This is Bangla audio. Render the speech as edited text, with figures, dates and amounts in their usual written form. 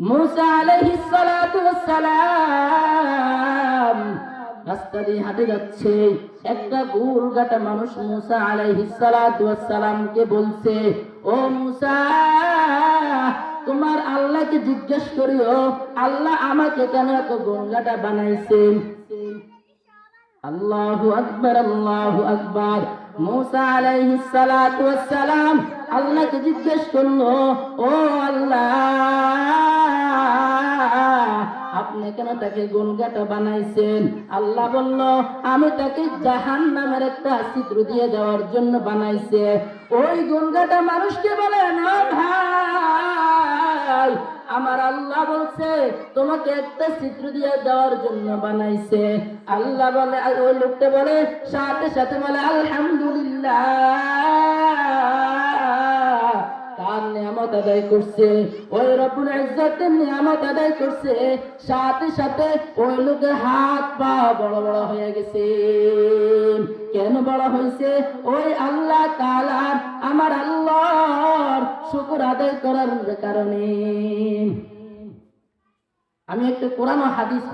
মুসা আলাইহিস সালাতু ওয়াস সালাম রাস্তা দিয়ে হাঁটে যাচ্ছে, একটা গোলগাটা মানুষ মুসা আলাইহিস সালাতু ওয়াস সালামকে বলছে, ও মুসা, তোমার আল্লাহকে জিজ্ঞেস করিও আল্লাহ আমাকে কেন এত গোলগাটা বানাইছেন। আল্লাহু আকবার, আল্লাহু আকবার। মুসা আলাইহিস সালাতু ওয়াস সালাম আল্লাহকে জিজ্ঞেস করলো, ও আল্লাহ, আপনি কেন তাকে গোলগাটা বানাইছেন? আল্লাহ বলল, আমি তাকে জাহান্নামের একটা ছিদ্র দিয়ে দেওয়ার জন্য বানাইছে। ওই গোলগাটা মানুষকে বলে, না ভাই, আমার আল্লাহ বলছে তোমাকে একটা ছিদ্র দিয়ে দেওয়ার জন্য বানাইছে। আল্লাহ বলে, ওই লোকটা বলে, সাথে সাথে বলে আলহামদুলিল্লাহ, তার নিয়ামত আদায় করছে, ওই রব্বুল ইজ্জতের নিয়ামত আদায় করছে। সাথে সাথে ওই লোকের হাত পা বড় বড় হয়ে গেছে। কেন বড় হয়েছে? ওই আল্লাহ তাআলার, আমার আল্লাহর শুকর আদায় করার কারণে। আমি একটা কোরআন ও হাদিস